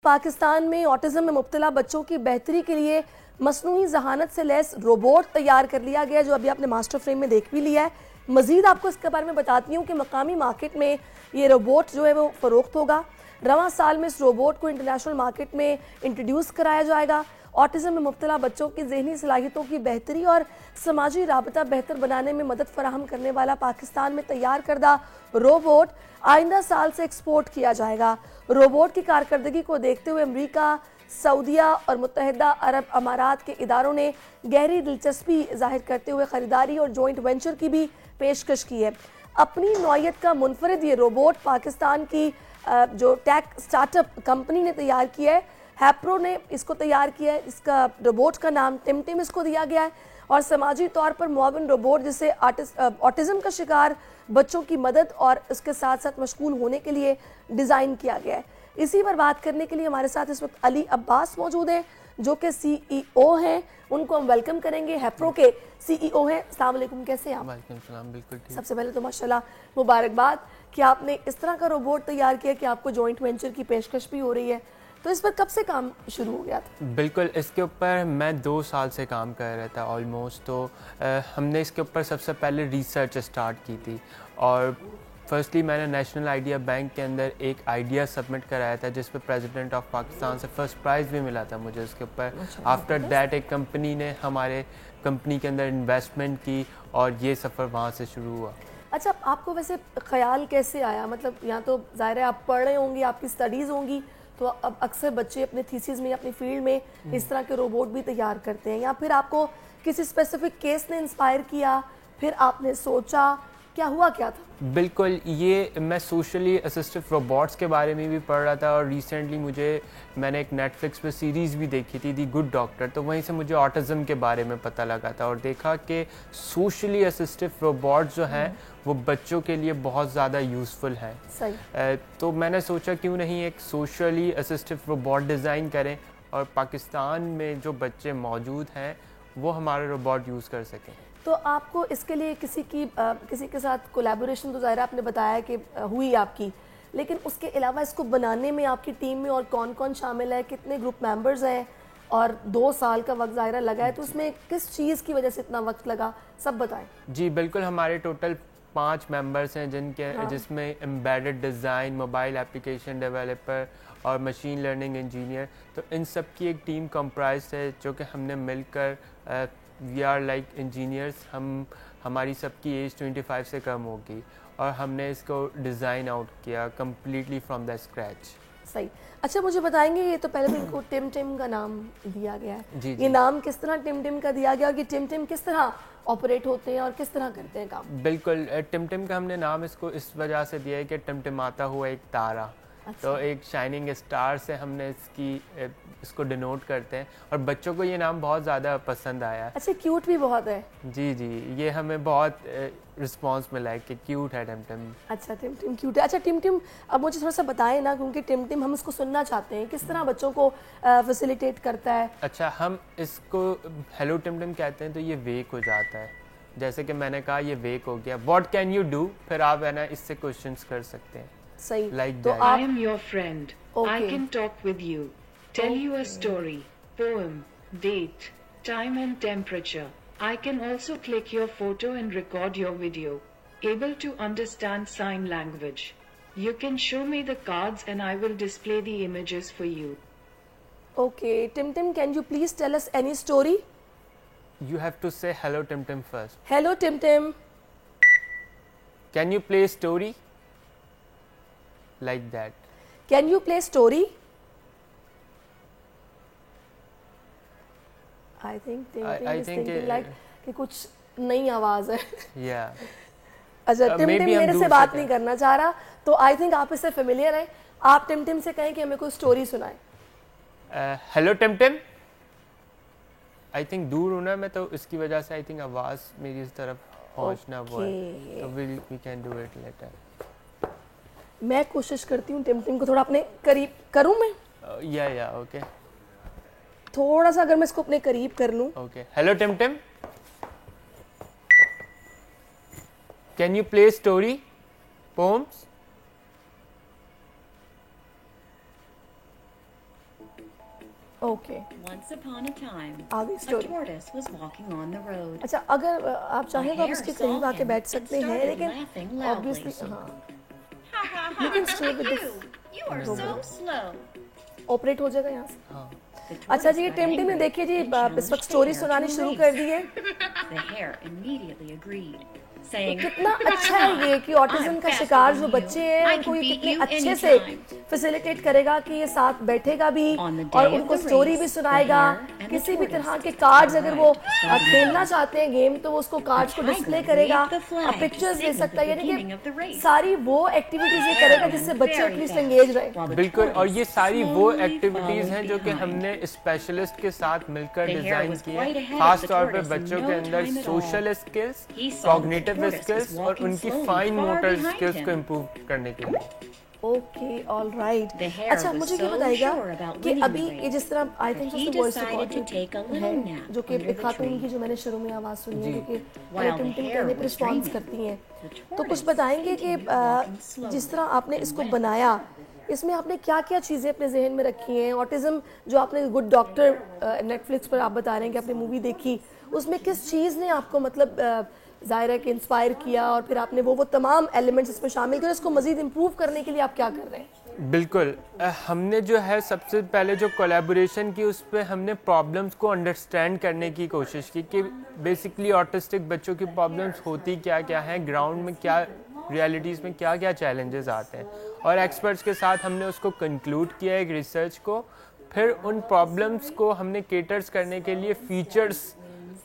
پاکستان میں آٹزم میں مبتلا بچوں کی بہتری کے لیے مصنوعی ذہانت سے لیس روبوٹ تیار کر لیا گیا، جو ابھی آپ نے ماسٹر فریم میں دیکھ بھی لیا ہے۔ مزید آپ کو اس کے بارے میں بتاتی ہوں کہ مقامی مارکیٹ میں یہ روبوٹ جو ہے وہ فروخت ہوگا۔ رواں سال میں اس روبوٹ کو انٹرنیشنل مارکیٹ میں انٹروڈیوس کرایا جائے گا۔ آٹزم میں مبتلا بچوں کی ذہنی صلاحیتوں کی بہتری اور سماجی رابطہ بہتر بنانے میں مدد فراہم کرنے والا پاکستان میں تیار کردہ روبوٹ آئندہ سال سے ایکسپورٹ کیا جائے گا۔ روبوٹ کی کارکردگی کو دیکھتے ہوئے امریکہ، سعودیہ اور متحدہ عرب امارات کے اداروں نے گہری دلچسپی ظاہر کرتے ہوئے خریداری اور جوائنٹ وینچر کی بھی پیشکش کی ہے۔ اپنی نوعیت کا منفرد یہ روبوٹ پاکستان کی جو ٹیک سٹارٹ اپ کمپنی نے تیار کیا ہے، ہیپرو نے اس کو تیار کیا ہے۔ اس کا روبوٹ کا نام ٹم ٹم اس کو دیا گیا ہے اور سماجی طور پر معاون روبوٹ جسے آٹزم کا شکار بچوں کی مدد اور اس کے ساتھ ساتھ مشغول ہونے کے لیے ڈیزائن کیا گیا ہے۔ اسی پر بات کرنے کے لیے ہمارے ساتھ اس وقت علی عباس موجود ہیں جو کہ سی ای او ہیں، ان کو ہم ویلکم کریں گے۔ ہیپرو کے سی ای او ہیں۔ السلام علیکم، کیسے ہیں آپ؟ وعلیکم السلام، بالکل ٹھیک۔ سب سے پہلے تو ماشاءاللہ مبارکباد کہ آپ نے اس طرح کا روبوٹ تیار کیا کہ آپ کو جوائنٹ وینچر کی پیشکش بھی ہو رہی ہے، تو اس پر کب سے کام شروع ہو گیا تھا؟ بالکل، اس کے اوپر میں 2 سال سے کام کر رہا تھا آلموسٹ۔ تو ہم نے اس کے اوپر سب سے پہلے ریسرچ اسٹارٹ کی تھی اور فرسٹلی میں نے نیشنل آئیڈیا بینک کے اندر ایک آئیڈیا سبمٹ کرایا تھا جس پہ پریزیڈنٹ آف پاکستان سے فرسٹ پرائز بھی ملا تھا مجھے اس کے اوپر۔ آفٹر دیٹ ایک کمپنی نے ہمارے کمپنی کے اندر انویسٹمنٹ کی اور یہ سفر وہاں سے شروع ہوا۔ اچھا، آپ کو ویسے خیال کیسے آیا؟ مطلب یہاں تو ظاہر ہے آپ پڑھ رہے ہوں گی، آپ کی سٹڈیز ہوں گی، تو اب اکثر بچے اپنے تھیسز میں اپنی فیلڈ میں اس طرح کے روبوٹ بھی تیار کرتے ہیں، یا پھر آپ کو کسی اسپیسیفک کیس نے انسپائر کیا، پھر آپ نے سوچا، کیا ہوا کیا تھا؟ بالکل، یہ میں سوشلی اسسٹو روبوٹس کے بارے میں بھی پڑھ رہا تھا اور ریسنٹلی میں نے ایک نیٹ فلکس پہ سیریز بھی دیکھی تھی دی گڈ ڈاکٹر، تو وہیں سے مجھے آٹزم کے بارے میں پتہ لگا تھا اور دیکھا کہ سوشلی اسسٹو روبوٹس جو ہیں وہ بچوں کے لیے بہت زیادہ یوزفل ہیں۔ صحیح۔ تو میں نے سوچا کیوں نہیں ایک سوشلی اسسٹو روبوٹ ڈیزائن کریں اور پاکستان میں جو بچے موجود ہیں وہ ہمارے روبوٹ یوز کر سکیں۔ تو آپ کو اس کے لیے کسی کے ساتھ کولیبوریشن تو ظاہر آپ نے بتایا کہ ہوئی آپ کی، لیکن اس کے علاوہ اس کو بنانے میں آپ کی ٹیم میں اور کون کون شامل ہے، کتنے گروپ ممبرز ہیں، اور 2 سال کا وقت ظاہرہ لگا ہے، تو اس میں کس چیز کی وجہ سے اتنا وقت لگا، سب بتائیں۔ جی بالکل، ہمارے ٹوٹل 5 ممبرس ہیں جس میں embedded design, mobile application developer اور مشین لرننگ انجینئر، تو ان سب کی ایک ٹیم کمپرائز ہے جو کہ ہم نے مل کر وی آر لائک انجینئرس، ہماری سب کی ایج 25 سے کم ہوگی اور ہم نے اس کو ڈیزائن آؤٹ کیا کمپلیٹلی فرام دا اسکریچ۔ صحیح۔ اچھا، مجھے بتائیں گے، یہ تو پہلے دن کو ٹم ٹم کا نام دیا گیا ہے، جی یہ نام کس طرح ٹم ٹم کا دیا گیا اور یہ ٹم ٹم کس طرح آپریٹ ہوتے ہیں اور کس طرح کرتے ہیں کام؟ بالکل، ٹم ٹم کا ہم نے نام اس کو اس وجہ سے دیا ہے کہ ٹمٹماتا ہوا ایک تارا، تو ایک شائننگ اسٹار سے ہم نے اس کو ڈینوٹ کرتے ہیں اور بچوں کو یہ نام بہت زیادہ پسند آیا۔ اچھا، کیوٹ بھی بہت ہے۔ جی جی، یہ ہمیں بہت رسپانس ملا ہے کہ کیوٹ ہے ٹم ٹم۔ اچھا، ٹم ٹم کیوٹ ہے۔ اچھا ٹم ٹم، اب مجھے تھوڑا سا بتائیں نا، کیونکہ ٹم ٹم ہم اس کو سننا چاہتے ہیں، کس طرح بچوں کو فیسیلیٹیٹ کرتا ہے؟ اچھا، ہم اس کو ہیلو ٹم ٹم کہتے ہیں تو یہ ویک ہو جاتا ہے، جیسے کہ میں نے کہا یہ ویک ہو گیا، واٹ کین یو ڈو، پھر آپ ہے نا اس سے کوشچنس کر سکتے ہیں۔ صحیح، Like تو that. آپ I am your friend. I can talk with you, tell you a story, poem, date, time and temperature. I can also click your photo and record your video. Able to understand sign language. You can show me the cards and I will display the images for you. Okay, Tim Tim, can you please tell us any story? You have to say hello Tim Tim first. Hello Tim Tim. Can you play story? Like that. Can you play story? I think Tim Tim is thinking like کہ کچھ نئی آواز ہے۔ Yeah. اچھا، ٹم ٹم میرے سے بات نہیں کرنا چاہ رہا، تو آئی تھنک آپ اس سے فیملیئر ہیں، آپ ٹم ٹم سے کہیں کہ ہمیں کوئی سٹوری سنائیں۔ ہیلو ٹم ٹم، آئی تھنک دور ہونا میں تو اس کی وجہ سے آئی تھنک آواز میری اس طرف پہنچنا وہ ہے، تو we can do it later. میں کوشش کرتی ہوں ٹم ٹم کو تھوڑا اپنے قریب کروں، میں یا اوکے، تھوڑا سا اگر میں اس کو اپنے قریب کر لوں۔ اوکے، ہیلو ٹم ٹم، کین یو پلے اسٹوری، پومس؟ Okay. Once upon a time, آگے a story. tortoise was walking on the road. اچھا اگر آپ چاہیں تو آپ اس کے قریب آ کے بیٹھ سکتے ہیں, لیکن obviously ہاں Ha ha ha! You can stay with this. You are so slow. Operate ہو جائے گا یہاں سے. ہاں. The اچھا tortoise جی, یہ got ٹم ٹم نے angry دیکھیے جی and اس وقت challenged story the hare سنانی to a شروع race. کر دی ہے. The hare immediately agreed, saying, کتنا اچھا ہے یہ کہ آٹزم کا شکار جو بچے ہیں ان کو یہ کتنے اچھے سے فیسیلیٹیٹ کرے گا کہ یہ ساتھ بیٹھے گا بھی اور ان کو سٹوری بھی سنائے گا. کسی بھی طرح کے کارڈز اگر وہ کھیلنا چاہتے ہیں گیم تو وہ اس کو کارڈز کو ڈسپلے کرے گا, پکچرز لے سکتا ہے, یعنی کہ ساری وہ ایکٹیویٹیز یہ کرے گا جس سے بچے ایٹ لیسٹ انگیج رہے. بالکل, اور یہ ساری وہ ایکٹیویٹیز ہیں جو کہ ہم نے اسپیشلسٹ کے ساتھ مل کر ڈیزائن کی ہے, خاص طور پہ بچوں کے اندر سوشل اسکلز, کوگنیٹو اسکلز اور ان کی فائن موٹر اسکلز کو امپروو کرنے کے لیے. Okay, all right. اچھا مجھے یہ بتائیے گا کہ ابھی یہ جس طرح آئی تھنک اس وائس ریکارڈنگ ہے جو کہ ایک خاتون کی جو میں نے شروع میں آواز سنی ہے جو کہ ٹم ٹم کہنے پہ رسپانس کرتی ہیں, تو کچھ بتائیں گے کہ جس طرح آپ نے اس کو بنایا اس میں آپ نے کیا کیا چیزیں اپنے ذہن میں رکھی ہیں؟ آٹزم جو آپ نے گڈ ڈاکٹر نیٹ فلکس پر آپ بتا رہے ہیں کہ آپ نے مووی دیکھی, اس میں کس چیز نے آپ کو مطلب ظاہر ہے کہ انسپائر کیا اور پھر آپ نے وہ تمام ایلیمنٹس اس میں شامل کر, اس کو مزید امپروو کرنے کے لیے آپ کیا کر رہے ہیں؟ بالکل, ہم نے جو ہے سب سے پہلے جو کولیبوریشن کی اس پہ ہم نے پرابلمس کو انڈرسٹینڈ کرنے کی کوشش کی کہ بیسکلی آٹسٹک بچوں کی پرابلمس ہوتی کیا ہیں, گراؤنڈ میں کیا ریالٹیز میں کیا چیلنجز آتے ہیں, اور ایکسپرٹس کے ساتھ ہم نے اس کو کنکلوڈ کیا ایک ریسرچ کو. پھر ان پرابلمس کو ہم نے کیٹرز کرنے کے لیے فیچرز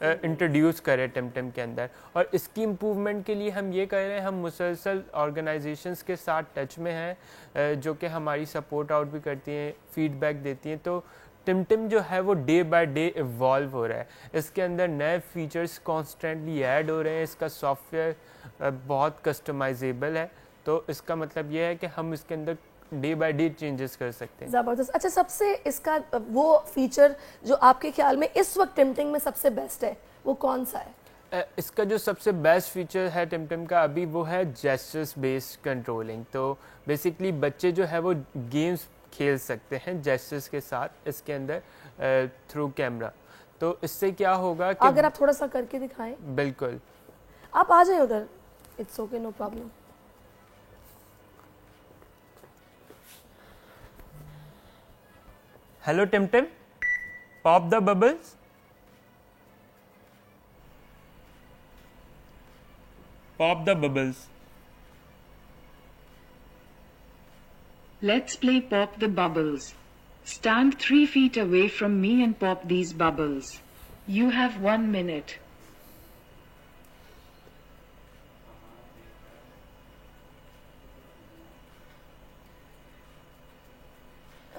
انٹروڈیوس کرے ٹم ٹم کے اندر, اور اس کی امپروومنٹ کے لیے ہم یہ کہہ رہے ہیں ہم مسلسل آرگنائزیشنس کے ساتھ ٹچ میں ہیں جو کہ ہماری سپورٹ آؤٹ بھی کرتی ہیں, فیڈ بیک دیتی ہیں. تو ٹم ٹم جو ہے وہ ڈے بائی ڈے ایوالو ہو رہا ہے, اس کے اندر نئے فیچرز کانسٹنٹلی ایڈ ہو رہے ہیں, اس کا سافٹ ویئر بہت کسٹمائزیبل ہے. تو اس کا مطلب یہ ہے کہ ہم اس کے another day by day changes کر سکتے ہیں. زبردست. اچھا سب سے اس کا وہ فیچر جو آپ کے خیال میں اس وقت ٹم ٹم میں سب سے بیسٹ ہے وہ کون سا ہے؟ اس کا جو سب سے بیسٹ فیچر ہے ٹم ٹم کا ابھی وہ ہے جیسچرز بیسڈ کنٹرولنگ. تو بیسکلی بچے جو ہے وہ گیمز کھیل سکتے ہیں جیسچرز کے ساتھ اس کے اندر تھرو کیمرہ. تو اس سے کیا ہوگا کہ اگر آپ تھوڑا سا کر کے دکھائیں. بالکل, آپ آ جائیں ادھر, it's okay, no problem. Hello Tim Tim, pop the bubbles. Pop the bubbles. Let's play Pop the Bubbles. Stand 3 feet away from me and pop these bubbles. You have 1 minute.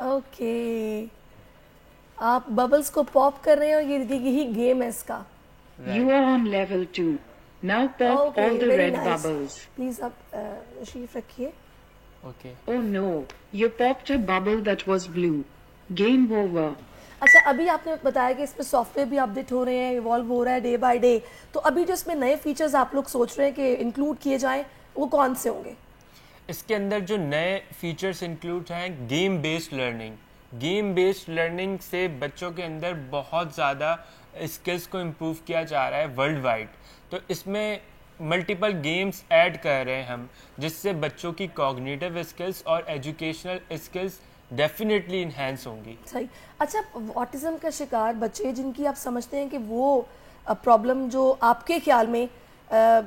Okay, آپ bubbles کو پاپ کر رہے ہیں اور یہی game ہے اس کا. You are on level 2. Now pop all the red bubbles. Please آپ تشریف رکھیے. Okay. Oh no, you popped a bubble that was blue. Game over. اچھا ابھی آپ نے بتایا کہ اس میں سافٹ ویئر بھی اپڈیٹ ہو رہے ہیں, ایوالو ہو رہا ہے ڈے بائی ڈے, تو ابھی جو اس میں نئے فیچرز آپ لوگ سوچ رہے ہیں کہ انکلوڈ کیے جائیں وہ کون سے ہوں گے؟ اس کے اندر جو نئے فیچرز انکلوڈ ہیں game based learning. Game based learning سے بچوں کے اندر بہت زیادہ اسکلس کو امپروو کیا جا رہا ہے ورلڈ وائڈ. تو اس میں ملٹیپل گیمز ایڈ کر رہے ہیں ہم جس سے بچوں کی کوگنیٹو اسکلس اور ایجوکیشنل اسکلس ڈیفینیٹلی انہینس ہوں گی. صحیح. اچھا آٹزم کا شکار بچے جن کی آپ سمجھتے ہیں کہ وہ پرابلم جو آپ کے خیال میں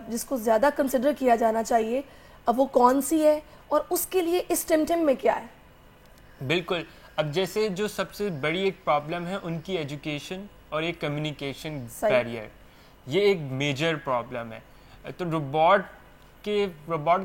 جس کو زیادہ کنسیڈر کیا جانا چاہیے اب وہ کون سی ہے اور اس کے لیے اس ٹم ٹم میں کیا ہے؟ بالکل, اب جیسے جو سب سے بڑی ایک پرابلم ہے ان کی ایجوکیشن اور ایک کمیونیکیشن بیریئر, یہ ایک میجر پرابلم ہے. تو روبوٹ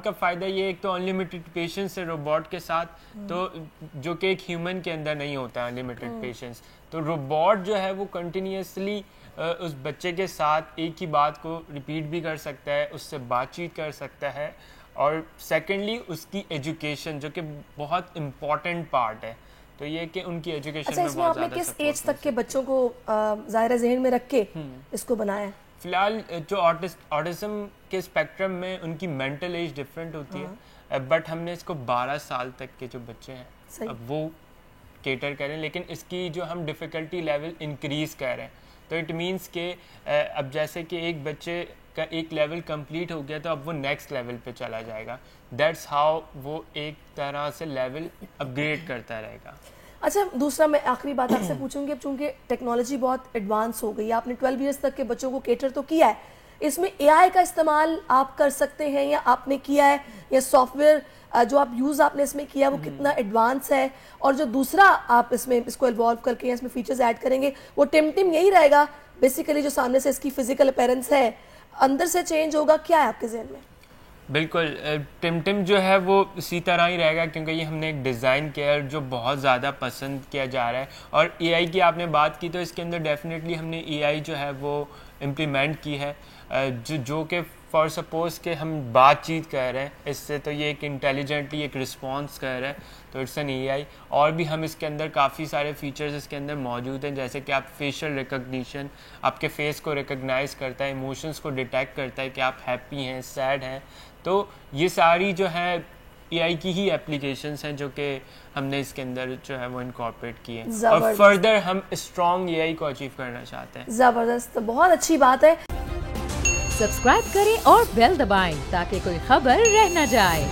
کا فائدہ یہ ایک تو انلمیٹڈ پیشنس ہے روبوٹ کے ساتھ, تو جو کہ ایک ہیومن کے اندر نہیں ہوتا انلمیٹڈ پیشنس. تو روبوٹ جو ہے وہ کنٹینیوسلی اس بچے کے ساتھ ایک ہی بات کو ریپیٹ بھی کر سکتا ہے, اس سے بات چیت کر سکتا ہے, اور سیکنڈلی اس کی ایجوکیشن جو کہ بہت امپورٹنٹ پارٹ ہے. تو یہ کہ ان کی ایجوکیشن میں بہت زیادہ کس ایج تک کے بچوں کو ظاہر ذہن میں رکھ کے اس کو بنایا ہے؟ فی الحال جو آٹزم کے اسپیکٹرم میں ان کی مینٹل ایج ڈفرینٹ ہوتی ہے, بٹ ہم نے اس کو 12 سال تک کے جو بچے ہیں اب وہ کیٹر کریں, لیکن اس کی جو ہم ڈیفیکلٹی لیول انکریز کر رہے ہیں. تو اٹ مینس کہ اب جیسے کہ ایک بچے کا ایک لیول کمپلیٹ ہو گیا تو اب وہ نیکسٹ لیول پہ چلا جائے گا. دیٹس ہاؤ وہ ایک طرح سے لیول اپ گریڈ کرتا رہے گا. اچھا دوسرا میں آخری بات آپ سے پوچھوں گی, اب چونکہ ٹیکنالوجی بہت ایڈوانس ہو گئی, آپ نے 12 ایئرس تک کے بچوں کو کیٹر تو کیا ہے, اس میں اے آئی کا استعمال آپ کر سکتے ہیں یا آپ نے کیا ہے, یا سافٹ ویئر جو آپ یوز آپ نے اس میں کیا وہ کتنا ایڈوانس ہے, اور جو دوسرا آپ اس میں اس کو ایوالو کر کے اس میں فیچرز ایڈ کریں گے وہ ٹم یہی رہے گا بیسیکلی, جو سامنے سے اس کی فزیکل اپیرنس ہے اندر سے چینج ہوگا, کیا ہے آپ کے ذہن میں؟ بالکل, ٹم جو ہے وہ اسی طرح ہی رہے گا, کیونکہ یہ ہم نے ایک ڈیزائن کیا ہے جو بہت زیادہ پسند کیا جا رہا ہے. اور اے آئی کی آپ نے بات کی تو اس کے اندر ڈیفینیٹلی ہم نے اے آئی جو ہے وہ امپلیمنٹ کی ہے, جو کہ فار سپوز کہ ہم بات چیت کر رہے ہیں اس سے تو یہ ایک انٹیلیجنٹلی ایک رسپانس کر رہا ہے, تو اٹس این اے آئی. اور بھی ہم اس کے اندر کافی سارے فیچرز اس کے اندر موجود ہیں, جیسے کہ آپ فیشل ریکگنیشن, آپ کے فیس کو ریکگنائز کرتا ہے, ایموشنس کو ڈیٹیکٹ کرتا ہے کہ آپ ہیپی ہیں, سیڈ ہیں. تو یہ ساری جو ہے اے آئی کی ہی اپلیکیشنس ہیں جو کہ ہم نے اس کے اندر جو ہے وہ انکارپوریٹ کی ہیں, اور فردر ہم اسٹرانگ اے آئی کو اچیو کرنا چاہتے ہیں. زبردست, بہت اچھی بات ہے. سبسکرائب کریں اور بیل دبائیں تاکہ کوئی خبر رہ نہ جائے.